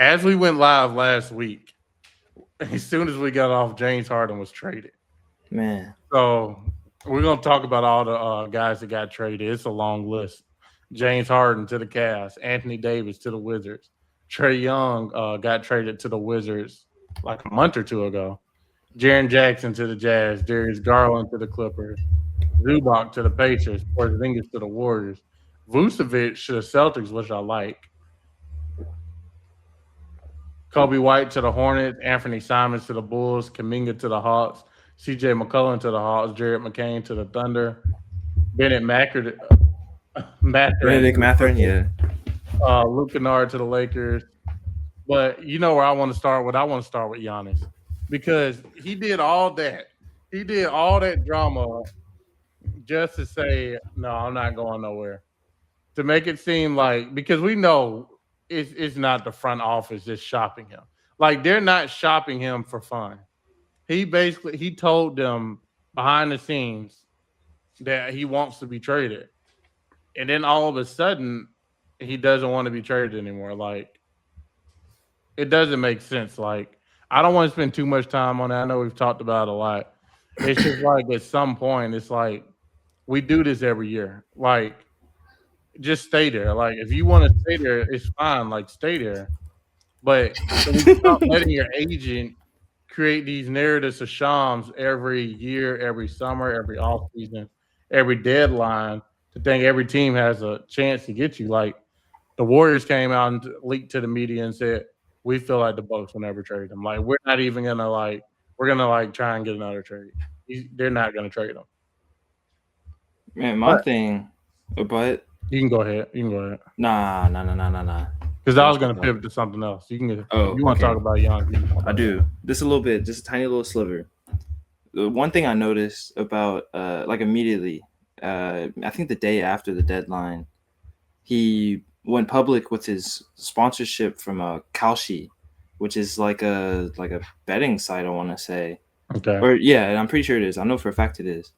As we went live last week, as soon as we got off, James Harden was traded. Man, So we're gonna talk about all the guys that got traded. It's a long list. James Harden to the Cavs, Anthony Davis to the Wizards, Trey Young got traded to the Wizards like a month or two ago. Jaren Jackson to the Jazz, Darius Garland to the Clippers, Zubac to the Pacers, Porzingis to the Warriors, Vucevic to the Celtics, which I like. Kobe White to the Hornets, Anthony Simons to the Bulls, Kaminga to the Hawks, CJ McCollum to the Hawks, Jared McCain to the Thunder, Bennett Mathurin Benedict to the Mathurin, Clippers, yeah. Luke Kennard to the Lakers. But you know where I want to start with? I want to start with Giannis because he did all that. He did all that drama just to say, no, I'm not going nowhere. To make it seem like, because we know it's not the front office just shopping him. Like they're not shopping him for fun. He told them behind the scenes that he wants to be traded. And then all of a sudden he doesn't want to be traded anymore. Like it doesn't make sense. Like I don't want to spend too much time on it. I know we've talked about it a lot. It's just like at some point it's like we do this every year. Like just stay there. Like if you want to stay there, it's fine. Like stay there. But can we stop letting your agent create these narratives of Shams every year, every summer, every off season, every deadline to think every team has a chance to get you? Like the Warriors came out and leaked to the media and said we feel like the Bucks will never trade them. Like we're not even gonna like we're gonna like try and get another trade. They're not gonna trade them. Man, my But thing, but you can go ahead. You can go ahead. nah. Because I Don't was talk gonna about. pivot to something else. You can get if Oh, you want to okay. talk about Giannis, you can talk I about do. Just a little bit, just a tiny little sliver. The one thing I noticed about, like immediately, I think the day after the deadline, he went public with his sponsorship from Kalshi, which is like a betting site. I want to say, that. Okay. or yeah, and I'm pretty sure it is. I know for a fact it is.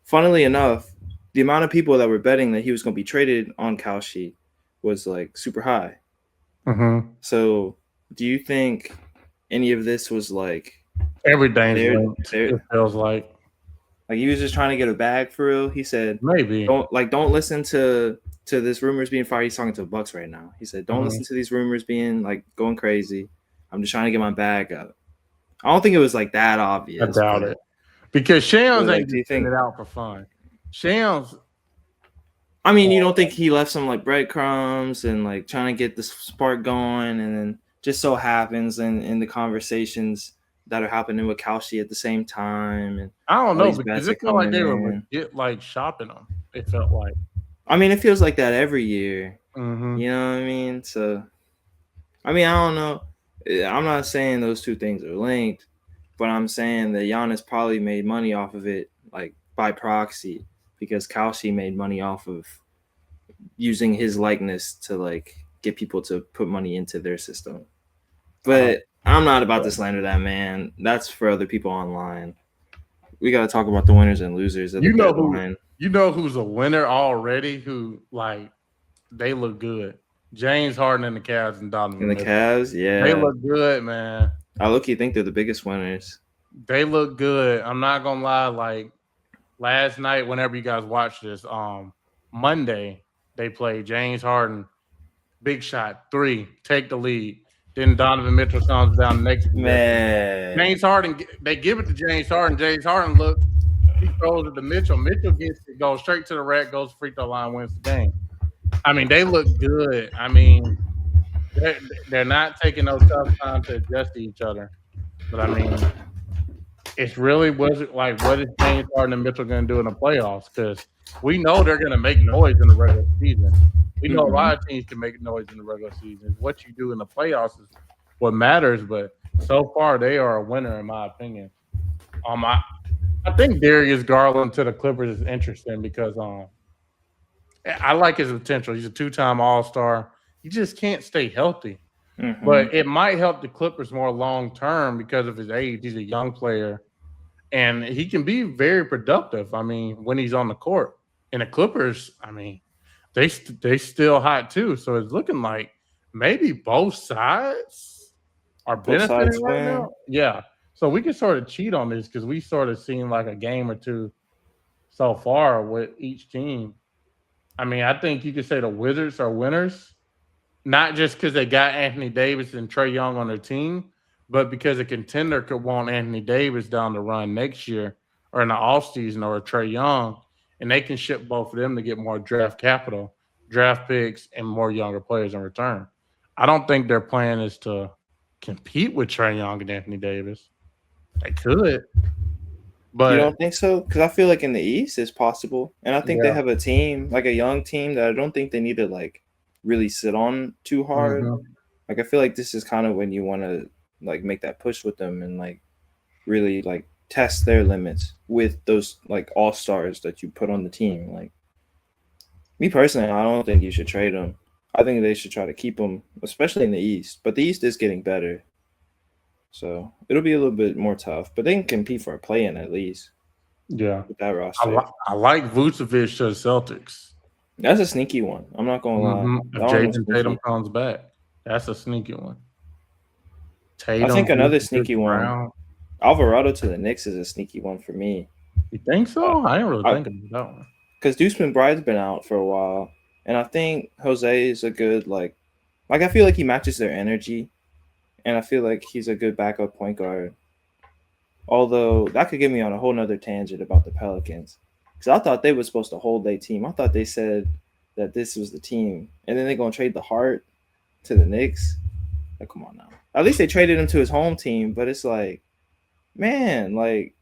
Funnily enough, the amount of people that were betting that he was going to be traded on Kalshi was like super high. Mm-hmm. So, do you think any of this was like Everything's there? linked. There, It feels like he was just trying to get a bag for real. He said, maybe. "Don't listen to this rumors being fired." He's talking to Bucks right now. He said, "Don't Mm-hmm. listen to these rumors being like going crazy. I'm just trying to get my bag up." I don't think it was like that I obvious, doubt it because Shams like, ain't do you just putting think? it out for fun. Shams, I mean, you don't think he left some like breadcrumbs and like trying to get the spark going, and then just so happens in the conversations that are happening with Kalshi at the same time, and I don't all know these because bets are it felt like coming they were in. legit like shopping them. It felt like. I mean, it feels like that every year. Mm-hmm. You know what I mean? So, I mean, I don't know. I'm not saying those two things are linked, but I'm saying that Giannis probably made money off of it, like by proxy, because Kalshi made money off of using his likeness to like get people to put money into their system. Uh, But I'm not about to slander that man. That's for other people online. We got to talk about the winners and losers of the you know who deadline. you know who's a winner already? Who like they look good? James Harden and the Cavs and And Donovan the Mitchell. Cavs, They yeah. look good, man. I look, you think they're the biggest winners. They look good. I'm not gonna lie. Like last night, whenever you guys watched this, Monday they played James Harden, big shot, three, take the lead. Then Donovan Mitchell comes down next possession. Man. James Harden, they give it to James Harden. James Harden look, he throws it to Mitchell. Mitchell gets it, goes straight to the rack, goes free throw line, wins the game. I mean, they look good. I mean, they're, they're not taking no tough time to adjust to each other. But I mean, it's really was it like what is James Harden and Mitchell going to do in the playoffs? Because we know they're going to make noise in the regular season. We know a Mm-hmm. lot of teams can make noise in the regular season. What you do in the playoffs is what matters. But so far, they are a winner in my opinion. Um, I, I think Darius Garland to the Clippers is interesting because I like his potential. He's a two-time All Star. He just can't stay healthy. Mm-hmm. But it might help the Clippers more long term because of his age. He's a young player and he can be very productive. I mean, when he's on the court, and the Clippers, I mean, they still hot too. So it's looking like maybe both sides are Both sides benefiting right win. now. Yeah. So we can sort of cheat on this because we sort of seen like a game or two so far with each team. I mean, I think you could say the Wizards are winners, not just because they got Anthony Davis and Trey Young on their team, but because a contender could want Anthony Davis down the run next year or in the offseason or Trey Young, and they can ship both of them to get more draft capital, draft picks, and more younger players in return. I don't think their plan is to compete with Trey Young and Anthony Davis. They could, You but don't think so? Because I feel like in the East it's possible, and I think they yeah. have a team, like a young team, that I don't think they need to like really sit on too hard. Mhm. Like I feel like this is kind of when you want to like make that push with them and like really like test their limits with those like all stars that you put on the team. Like me personally, I don't think you should trade them. I think they should try to keep them, especially in the East. But the East is getting better, so it'll be a little bit more tough. But they can compete for a play-in at least Yeah. with that roster. I like Vucevic to the Celtics. That's a sneaky one. I'm not gonna lie. If That one was Jason Tatum sneaky. comes back, that's a sneaky one. I Tatum, think another Vucevic, sneaky one, Brown. Alvarado to the Knicks, is a sneaky one for me. You think so? I didn't really I- think about that one. Because Deuce McBride's been out for a while, and I think Jose is a good like I feel like he matches their energy, and I feel like he's a good backup point guard. Although that could get me on a whole nother tangent about the Pelicans, because I thought they were supposed to hold their team. I thought they said that this was the team, and then they're gonna trade the Hart to the Knicks. Like, come on now. At least they traded him to his home team, but it's like, man, like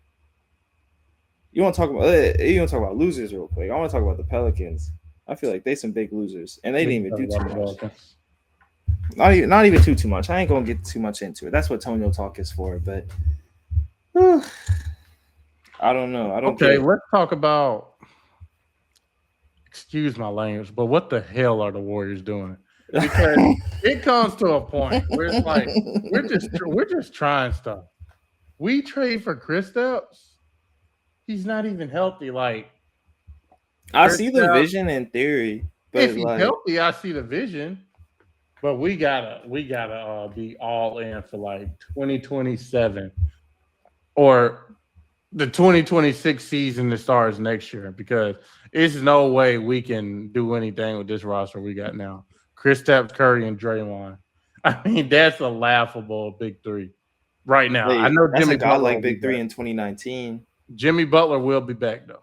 you want to talk about losers real quick. I want to talk about the Pelicans. I feel like they some big losers, and they didn't even do too much. Not even too much. I ain't gonna get too much into it. That's what Tonyo talk is for. But I don't know. I don't. Okay, let's talk about. Excuse my language, but what the hell are the Warriors doing? Because it comes to a point where it's like we're just trying stuff. We trade for Kristaps. He's not even healthy. Like I see the vision in theory, but if he's like, healthy, I see the vision. But we gotta be all in for like 2027 or the 2026 season that starts next year, because there's no way we can do anything with this roster we got now. Kristaps, Curry, and Draymond. I mean, that's a laughable big three right now. I know that's Jimmy a godlike Butler will big be three back. in 2019. Jimmy Butler will be back though.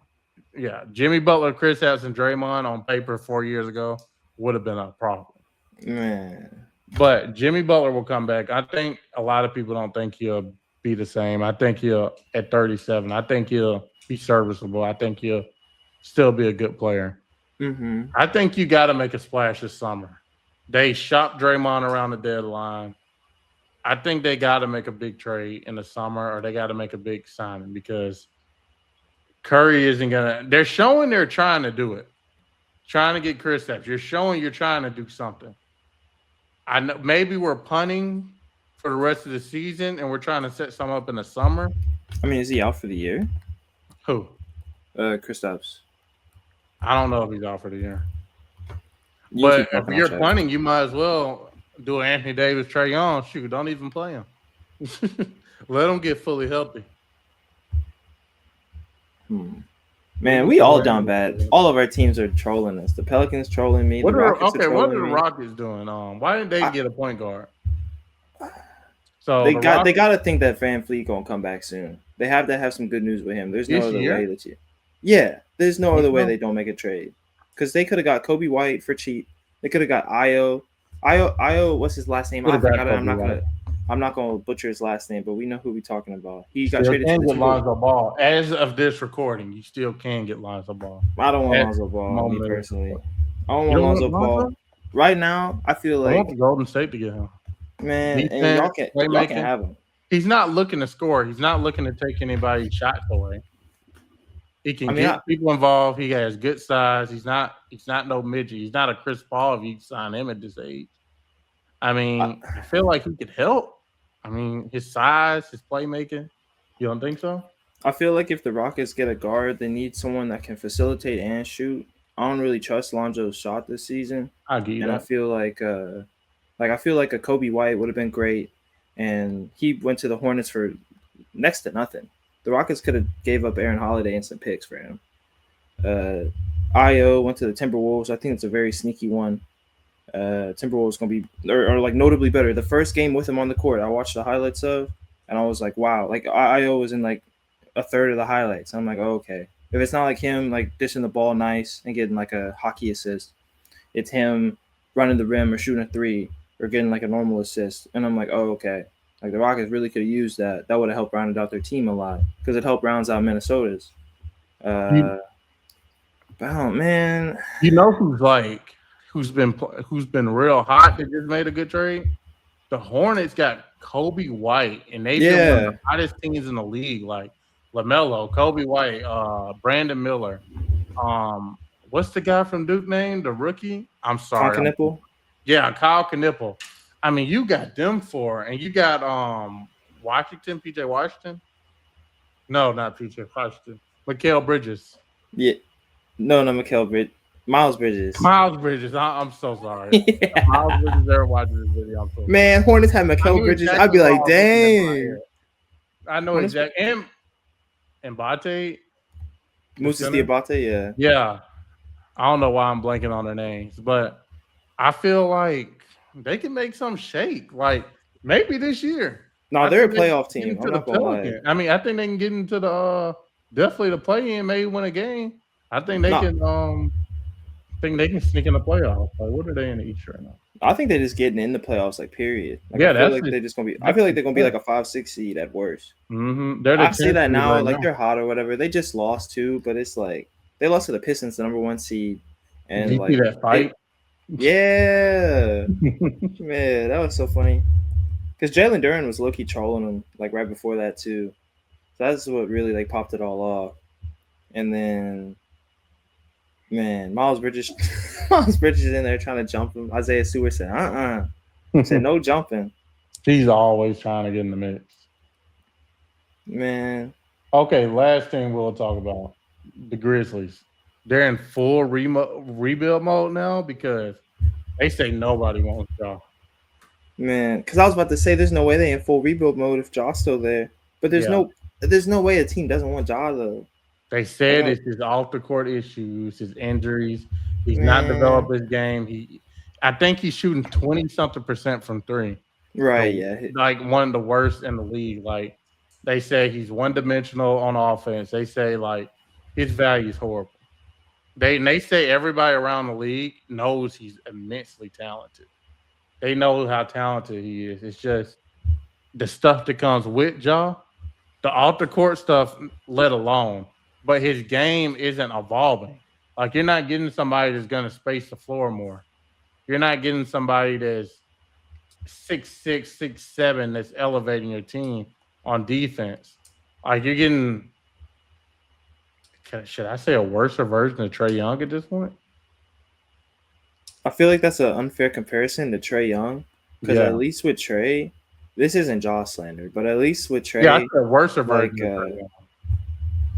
Yeah, Jimmy Butler, Kristaps, and Draymond on paper 4 years ago would have been a problem. Man, But Jimmy Butler will come back. I think a lot of people don't think he'll be the same. I think he'll at 37. I think he'll be serviceable. I think he'll still be a good player. mm-hmm. I think you got to make a splash this summer. They shopped Draymond around the deadline. I think they got to make a big trade in the summer, or they got to make a big signing, because Curry isn't gonna. They're showing they're trying to do it, trying to get Kristaps. You're showing you're trying to do something. I know maybe we're punting for the rest of the season and we're trying to set some up in the summer. I mean, is he out for the year? Who? Kristaps. I don't know if he's out for the year. You But keep if talking, you're I'll check. punting, you might as well do an Anthony Davis, Trey Young. Shoot, don't even play him. Let him get fully healthy. Man, we all down bad. All of our teams are trolling us. The Pelicans trolling me. What The are Rockets are what are the trolling me. Rockets doing? Why didn't they get a point guard? So They the got Rockets- to think that Van Fleet gonna come back soon. They have to have some good news with him. There's no This other year? way that you. Yeah, there's no other way know? they don't make a trade, because they could have got Kobe White for cheap. They could have got Io. What's his last name? I Could've got forgot it. Kobe I'm not gonna butcher his last name, but we know who we're talking about. He got still traded to can the get Timberwolves. Lonzo Ball. As of this recording, you still can get Lonzo Ball. I don't want At Lonzo Ball, moment. me personally. I don't You want don't Lonzo want Ball. Lonzo? Right now, I feel I like, want the Golden State to get him. man, and Defense, y'all can playmaking. have him. He's not looking to score. He's not looking to take anybody's shots away. He can get people involved. He has good size. He's not no midget. He's not a Chris Paul if you sign him at this age. I mean, I feel like he could help. I mean, his size, his playmaking. You don't think so? I feel like if the Rockets get a guard, they need someone that can facilitate and shoot. I don't really trust Lonzo's shot this season. I'll give you And I that. feel like Like I feel like a Kobe White would have been great, and he went to the Hornets for next to nothing. The Rockets could have gave up Aaron Holiday and some picks for him. Io went to the Timberwolves. I think it's a very sneaky one. Timberwolves gonna be or like notably better. The first game with him on the court, I watched the highlights of, and I was like, wow. Like Io was in like a third of the highlights. I'm like, oh, okay. If it's not like him like dishing the ball nice and getting like a hockey assist, it's him running the rim or shooting a three or getting like a normal assist, and I'm like, oh, okay. Like the Rockets really could have used that. That would have helped round out their team a lot because it helped rounds out Minnesota's. You, Oh man, you know who's been real hot that just made a good trade? The Hornets got Kobe White, and they've been one of the hottest teams in the league. Like LaMelo, Kobe White, Brandon Miller. What's the guy from Duke name? The rookie? I'm sorry. Nipple. Yeah, Kyle Knipple. I mean, you got them four, and you got Washington, PJ Washington. No, not PJ Washington. Mikal Bridges. Yeah, no, Mikal Bridges. Miles Bridges. Miles Bridges. I'm so sorry. Yeah. Miles Bridges. Everyone watching this video. I'm so sorry. Man, Hornets had Mikal Bridges. I'd be like, dang. I know exactly. And Bate. Moses Diabate, yeah. Yeah. I don't know why I'm blanking on their names, but I feel like they can make some shake. Like maybe this year. No, they're a playoff team. I'm not gonna lie. I mean, I think they can get into the definitely the play-in, maybe win a game. I think they can. Think they can sneak in the playoffs. Like, what are they in the East right now? I think they're just getting in the playoffs, like period. Like, yeah, I feel like they're just gonna be. I feel like they're gonna be like a 5-6 seed at worst. Mm-hmm. I see that now. Like they're hot or whatever. They just lost too, but it's like they lost to the Pistons, the number 1 seed, and did you see that fight? Yeah, man, that was so funny. Because Jalen Duren was low-key trolling him like right before that too. So that's what really like popped it all off. And then, man, Miles Bridges in there trying to jump him. Isaiah Stewart said, said no jumping. He's always trying to get in the mix. Man. Okay, last thing we'll talk about. The Grizzlies. They're in full rebuild mode now because they say nobody wants Ja. Man, because I was about to say there's no way they in full rebuild mode if Ja's still there. But there's no way a team doesn't want Ja though. They said it's his off the court issues, his injuries. He's not developed his game. I think he's shooting 20-something% from three. Right, so, yeah. Like one of the worst in the league. Like they say he's one-dimensional on offense. They say like his value is horrible. They say everybody around the league knows he's immensely talented. They know how talented he is. It's just the stuff that comes with Ja, the off the court stuff, let alone. But his game isn't evolving. Like you're not getting somebody that's going to space the floor more. You're not getting somebody that's 6'6", 6'7", that's elevating your team on defense. Like you're getting, should I say a worse version of Trae Young at this point? I feel like that's an unfair comparison to Trae Young because at least with Trae, this isn't Ja slander, but at least with Trae, I said worse version. Like,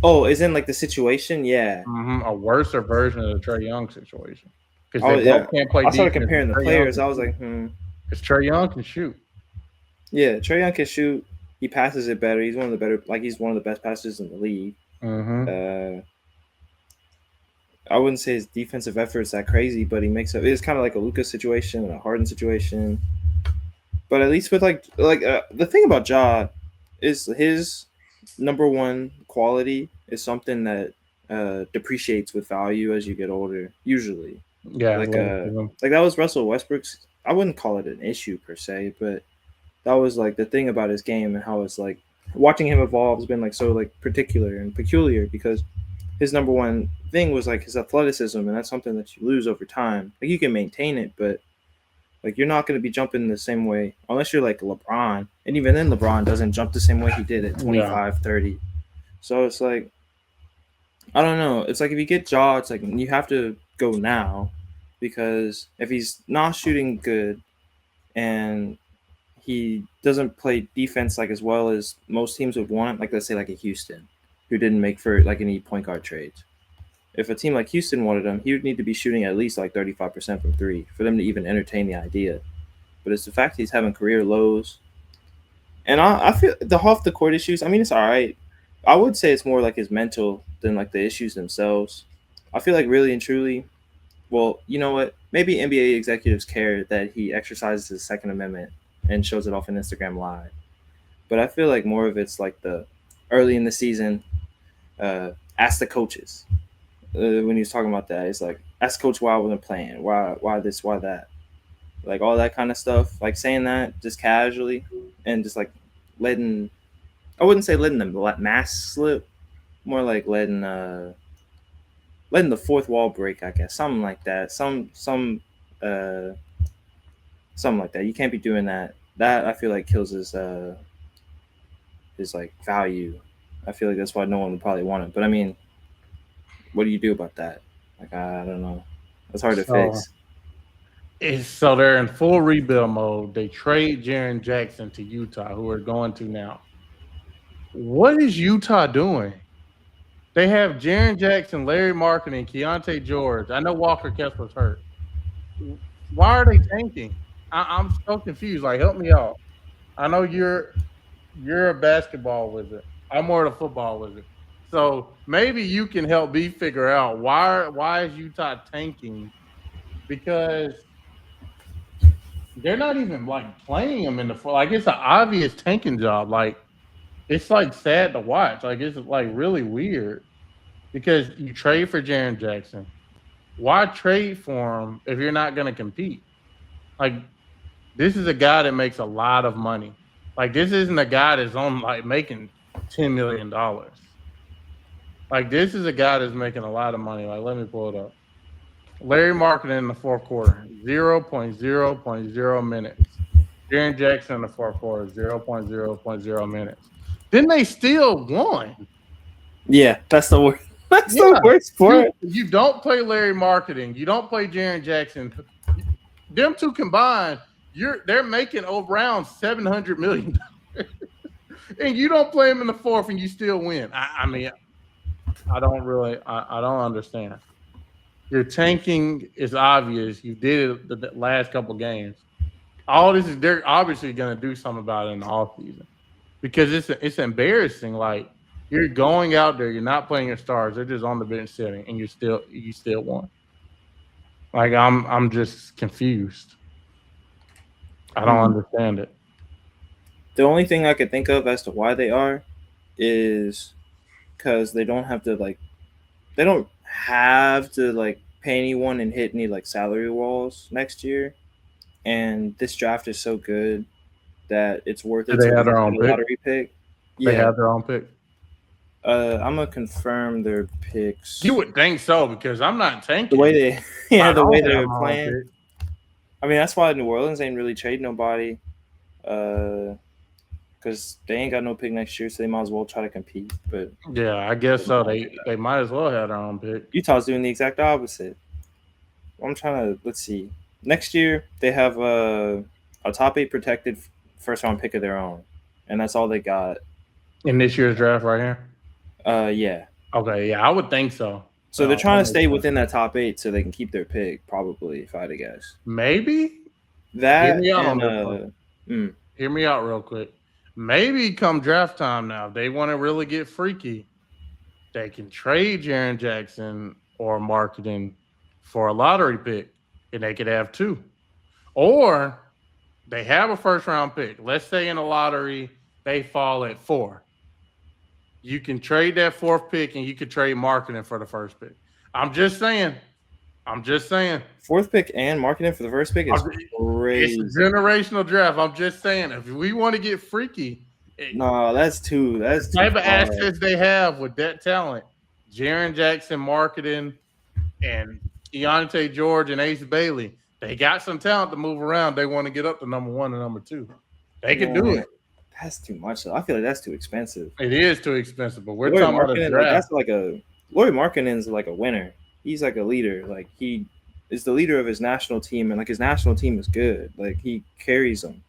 oh, isn't like the situation? Yeah, a worse version of the Trae Young situation because they both can't play. I started comparing the players. I was like, because Trae Young can shoot. Yeah, Trae Young can shoot. He passes it better. He's one of the better. Like he's one of the best passers in the league. Mm-hmm. I wouldn't say his defensive effort's that crazy, but he makes up. It's kind of like a Luka situation and a Harden situation. But at least with the thing about Ja is his number one quality is something that depreciates with value as you get older. Usually, like that was Russell Westbrook's. I wouldn't call it an issue per se, but that was like the thing about his game and how it's like watching him evolve has been like so like particular and peculiar because his number one thing was like his athleticism, and that's something that you lose over time. Like you can maintain it, but like you're not going to be jumping the same way unless you're like LeBron, and even then LeBron doesn't jump the same way he did at 25, 30. So it's like, I don't know. It's like if you get Ja, it's like you have to go now because if he's not shooting good and he doesn't play defense like as well as most teams would want, like let's say like a Houston who didn't make for like any point guard trades. If a team like Houston wanted him, he would need to be shooting at least like 35% from three for them to even entertain the idea. but it's the fact he's having career lows. And I feel the off the court issues. I mean, it's all right. I would say it's more like his mental than like the issues themselves. I feel like really and truly, well, you know what? Maybe NBA executives care that he exercises his Second Amendment and shows it off on Instagram Live. But I feel like more of it's like the early in the season, ask the coaches. When he was talking about that, it's like, ask coach why I wasn't playing, why this, why that, like all that kind of stuff. Like saying that just casually and just like letting, I wouldn't say letting the mask slip, more like letting the fourth wall break, I guess, something like that. Something like that. You can't be doing that. That I feel like kills his like value. I feel like that's why no one would probably want it. But I mean, what do you do about that? Like I don't know. That's hard to fix. So they're in full rebuild mode. They trade Jaren Jackson to Utah, who we're going to now. What is Utah doing? They have Jaren Jackson, Larry Marketing, Keontae George. I know Walker Kessler's hurt. Why are they tanking? I'm so confused. Like, help me out. I know you're a basketball wizard. I'm more of a football wizard. So maybe you can help me figure out why is Utah tanking? Because they're not even like playing them in the fall. Like it's an obvious tanking job. Like it's like sad to watch. Like it's like really weird because you trade for Jaren Jackson. Why trade for him if you're not going to compete? Like this is a guy that makes a lot of money. Like this isn't a guy that's on like making $10 million. Like this is a guy that's making a lot of money. Like let me pull it up. Larry Marketing in the fourth quarter, 0.0.0 minutes. Jaren Jackson in the fourth quarter, 0.0.0 minutes. Then they still won. Yeah, that's the worst. That's the worst part. You don't play Larry Marketing. You don't play Jaren Jackson. Them two combined, they're making around $700 million. And you don't play them in the fourth and you still win. I mean, I don't understand. Your tanking is obvious. You did it the last couple games. All this is they're obviously going to do something about it in the offseason because it's embarrassing. Like you're going out there, you're not playing your stars. They're just on the bench sitting, and you still won. Like I'm just confused. I don't understand it. The only thing I could think of as to why they are is because they don't have to pay anyone and hit any like salary walls next year, and this draft is so good that it's worth it. They have their own lottery pick. They have their own pick. I'm gonna confirm their picks. You would think so because I'm not tanking. The way they're playing. I mean, that's why New Orleans ain't really trade nobody, because they ain't got no pick next year, so they might as well try to compete. But yeah, I guess so. They might as well have their own pick. Utah's doing the exact opposite. Let's see. Next year they have a top 8 protected first round pick of their own, and that's all they got in this year's draft right here. Yeah. Okay, yeah, I would think so. So they're trying to stay within that top 8 so they can keep their pick, probably, if I had to guess. Maybe that. Hear me out real quick. Maybe come draft time now, if they want to really get freaky, they can trade Jaren Jackson or Marketing for a lottery pick, and they could have 2. Or they have a first-round pick. Let's say in a lottery they fall at 4. You can trade that 4th pick, and you could trade Marketing for the first pick. I'm just saying. 4th pick and Marketing for the first pick is crazy. It's a generational draft. I'm just saying. If we want to get freaky, no, that's too. That's the type of assets they have with that talent. Jaren Jackson, Marketing, and Keontae George and Ace Bailey. They got some talent to move around. They want to get up to number 1 and number 2. They can do it. That's too much. I feel like that's too expensive. It is too expensive, but we're talking about a draft. That's Lauri Markkanen's like a winner. He's like a leader. Like he is the leader of his national team, and like his national team is good. Like he carries them,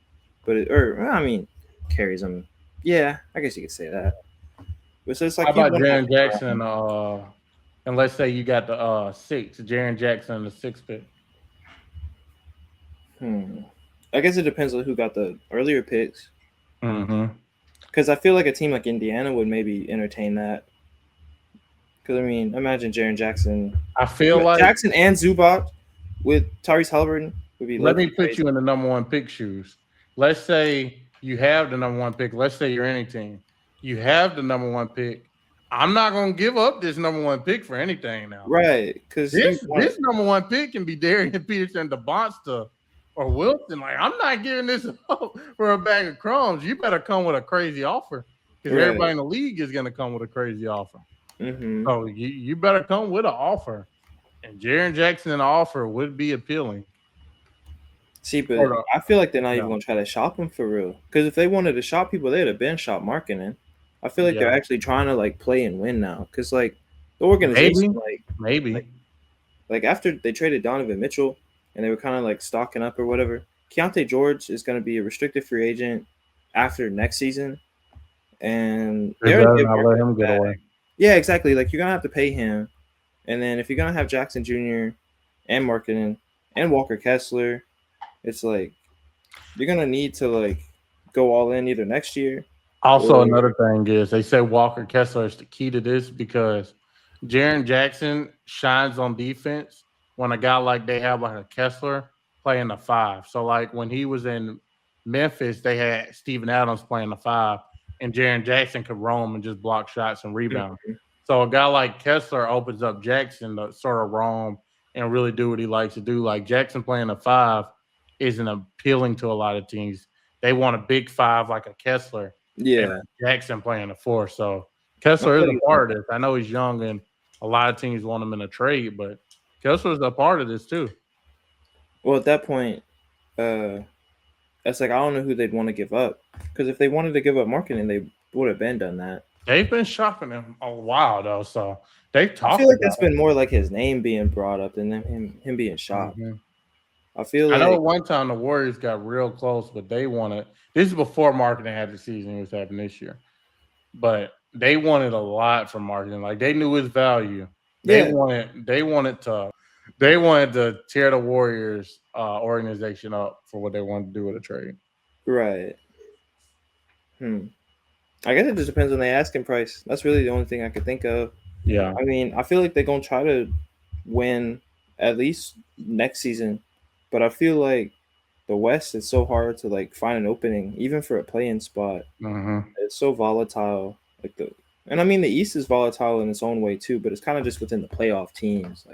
carries them. Yeah, I guess you could say that. But so it's like how about Jaren Jackson? And let's say you got the 6, Jaren Jackson, the 6th pick. I guess it depends on who got the earlier picks. Mm-hmm. Because I feel like a team like Indiana would maybe entertain that. Because I mean, imagine Jaren Jackson, I feel like Jackson and Zubac with Tyrese Halliburton would be let low me key put crazy. you in the number one pick shoes. Let's say you have the number one pick. Let's say you're any team. You have the number one pick. I'm not gonna give up this number one pick for anything now. Right? Because you This number one pick can be Darian Peterson, DeBonsta, or Wilson. Like, I'm not giving this up for a bag of crumbs. You better come with a crazy offer because right. everybody in the league is gonna come with a crazy offer. Mm-hmm. So you better come with an offer. And Jaren Jackson an offer would be appealing. See, but I feel like they're not even No. gonna try to shop him for real. Because if they wanted to shop people, they'd have been shop marketing. I feel like they're Yeah. actually trying to like play and win now. Because like the organization, Maybe. like after they traded Donovan Mitchell and they were kind of like stocking up or whatever, Keontae George is going to be a restricted free agent after next season, and They they're better gonna not let him get away. Yeah, exactly. Like you're gonna have to pay him, and then if you're gonna have Jackson Jr. and Marketing and Walker Kessler, it's like you're gonna need to like go all in either next year. Also, another thing is they say Walker Kessler is the key to this because Jaren Jackson shines on defense when a guy like they have like a Kessler playing the 5. So like when he was in Memphis, they had Steven Adams playing the 5, and Jaren Jackson could roam and just block shots and rebound. Mhm. So a guy like Kessler opens up Jackson to sort of roam and really do what he likes to do. Like Jackson playing the 5 isn't appealing to a lot of teams. They want a big 5 like a Kessler. Yeah, And Jackson playing the 4. So Kessler is a part of this. I know he's young and a lot of teams want him in a trade, but Kessler's a part of this too. Well, at that point, it's like I don't know who they'd want to give up, because if they wanted to give up Marketing, they would have been done that. They've been shopping him a while though, so they've talked. I feel like that's been more like his name being brought up than him being shopped. Mm-hmm. I know at one time the Warriors got real close, but they wanted. This is before Marketing had the season he was having this year, but they wanted a lot from Marketing. Like they knew his value. They wanted to tear the Warriors organization up for what they wanted to do with a trade. Right. I guess it just depends on the asking price. That's really the only thing I could think of. Yeah. I mean, I feel like they're gonna try to win at least next season, but I feel like the West is so hard to like find an opening, even for a play-in spot. Mm-hmm. It's so volatile. And I mean the East is volatile in its own way too, but it's kind of just within the playoff teams.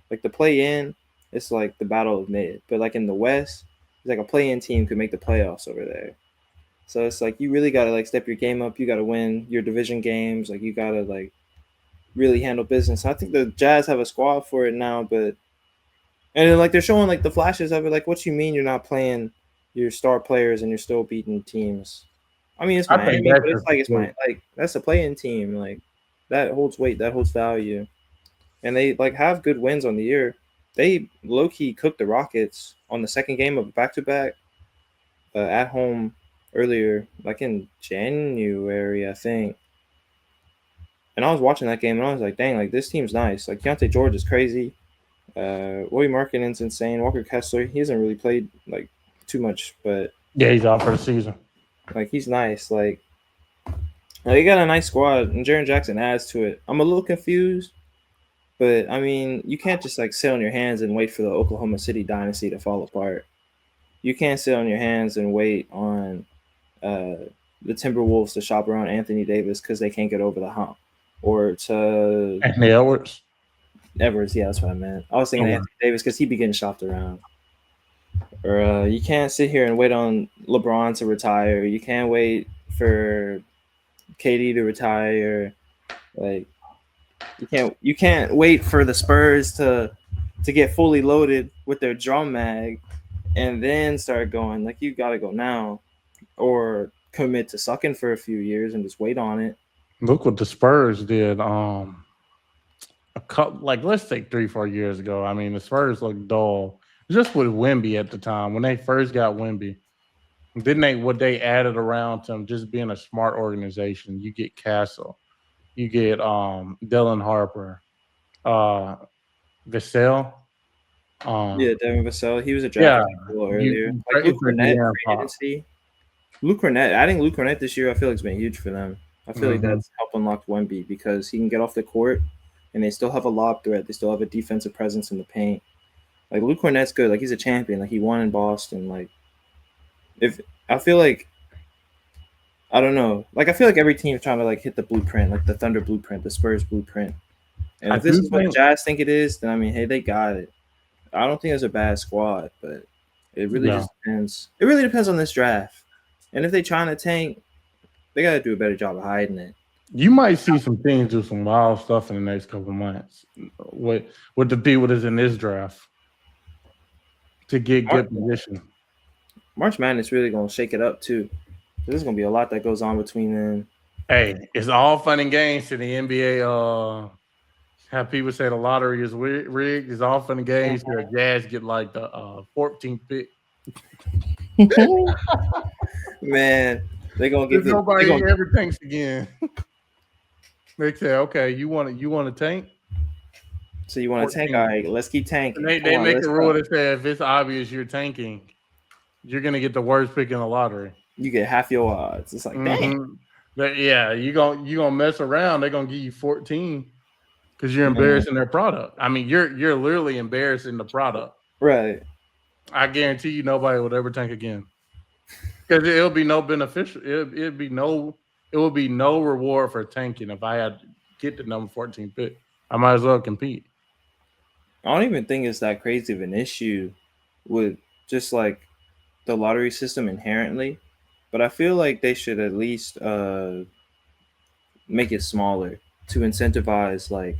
Like the play-in, it's like the battle of mid, but like in the West, it's like a play-in team could make the playoffs over there. So it's like you really gotta like step your game up. You gotta win your division games. Like you gotta like really handle business. I think the Jazz have a squad for it now, but and then, like they're showing like the flashes of it. Like, what you mean you're not playing your star players and you're still beating teams? I mean, it's Miami, but it's like that's a play-in team. Like that holds weight, that holds value, and they like have good wins on the year. They low key cooked the Rockets on the second game of back-to-back at home earlier, like in January, I think. And I was watching that game and I was like, dang, like this team's nice. Like Keontae George is crazy. Willie Markkinen's insane. Walker Kessler, he hasn't really played like too much, but yeah, he's out for the season. Like he's nice. Like they got a nice squad, and Jaren Jackson adds to it. I'm a little confused, but I mean, you can't just like sit on your hands and wait for the Oklahoma City dynasty to fall apart. You can't sit on your hands and wait on the Timberwolves to shop around Anthony Davis because they can't get over the hump, or to Anthony Edwards. Edwards, yeah, that's what I meant. I was thinking Anthony Davis because he'd be getting shopped around. Or you can't sit here and wait on LeBron to retire. You can't wait for KD to retire. Like you can't wait for the Spurs to get fully loaded with their drum mag and then start going. Like you gotta go now, or commit to sucking for a few years and just wait on it. Look what the Spurs did. A couple, like let's take 3-4 years ago. I mean, the Spurs looked dull just with Wemby at the time when they first got Wemby. Then what they added around to him, just being a smart organization. You get Castle, you get Dylan Harper, Vassell. Yeah, Devin Vassell. He was a Yeah, draft pick a little earlier. Like it's Luke a Cornett, DM free pop. agency. Luke Cornett, adding Luke Cornett this year, I feel like it's been huge for them. I feel like that's helped unlock Wemby because he can get off the court and they still have a lob threat. They still have a defensive presence in the paint. Like Luke Cornett's good. Like he's a champion. Like he won in Boston. Like if I feel like I don't know. Like I feel like every team is trying to like hit the blueprint, like the Thunder blueprint, the Spurs blueprint. And if this is what the Jazz think it is, then I mean, hey, they got it. I don't think it's a bad squad, but it really just depends. It really depends on this draft. And if they're trying to tank, they got to do a better job of hiding it. You might see some teams do some wild stuff in the next couple of months with the people that's in this draft to get good position. March Madness really going to shake it up, too. There's going to be a lot that goes on between them. Hey, it's all fun and games to the NBA. Have people say the lottery is rigged. It's all fun and games. The Jazz get like the 14th pick. Man, they're going to get nobody ever tanks again. They say, okay, you want to tank? So you want to tank? All right, let's keep tanking. And they make a rule that says if it's obvious you're tanking, you're gonna get the worst pick in the lottery. You get half your odds. It's like, dang. But yeah, you gonna mess around. They're gonna give you 14 because you're embarrassing their product. I mean, you're literally embarrassing the product. Right. I guarantee you, nobody would ever tank again because it'll be no beneficial. It will be no reward for tanking if I had to get the number 14 pick. I might as well compete. I don't even think it's that crazy of an issue with just like the lottery system inherently, but I feel like they should at least make it smaller to incentivize, like,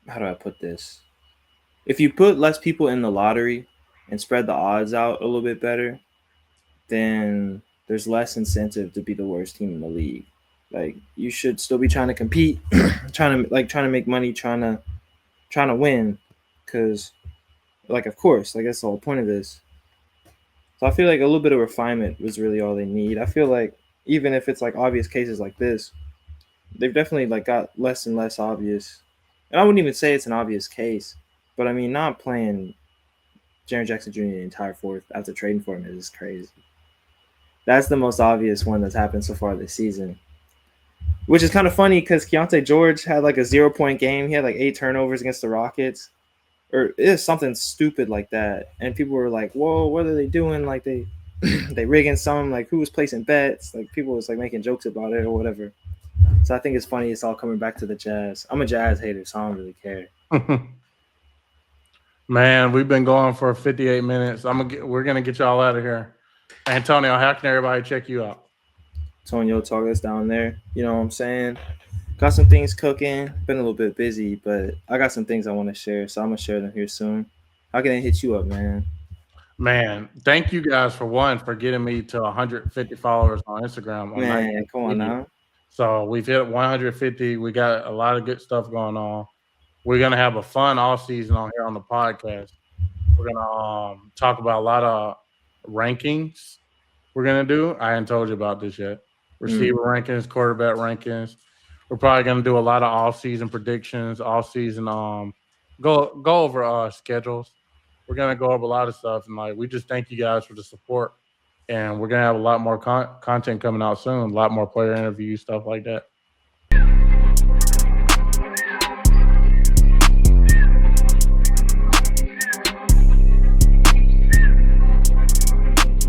how do I put this? If you put less people in the lottery and spread the odds out a little bit better, then there's less incentive to be the worst team in the league. Like you should still be trying to compete, trying to make money, trying to win, because like of course, like that's the whole point of this. So I feel like a little bit of refinement was really all they need. I feel like even if it's like obvious cases like this, they've definitely like got less and less obvious. And I wouldn't even say it's an obvious case, but I mean not playing Jaren Jackson Jr. the entire fourth after trading for him is crazy. That's the most obvious one that's happened so far this season. Which is kind of funny because Keontae George had like a 0-point game. He had like 8 turnovers against the Rockets. Or it is something stupid like that. And people were like, whoa, what are they doing? Like they rigging some, like who was placing bets? Like people was like making jokes about it or whatever. So I think it's funny it's all coming back to the Jazz. I'm a Jazz hater, so I don't really care. Man, we've been going for 58 minutes. We're gonna get y'all out of here. Antonio, how can everybody check you out? Antonio Talk us down there. You know what I'm saying? Got some things cooking. Been a little bit busy, but I got some things I want to share, so I'm gonna share them here soon. How can I hit you up, man? Man, thank you guys for getting me to 150 followers on Instagram. Man, come on now. So we've hit 150. We got a lot of good stuff going on. We're gonna have a fun off season on here on the podcast. We're gonna talk about a lot of rankings. We're gonna do. I hadn't told you about this yet. Receiver rankings, quarterback rankings. We're probably gonna do a lot of off season predictions, off season go over schedules. We're gonna go over a lot of stuff, and like we just thank you guys for the support. And we're gonna have a lot more content coming out soon. A lot more player interviews, stuff like that.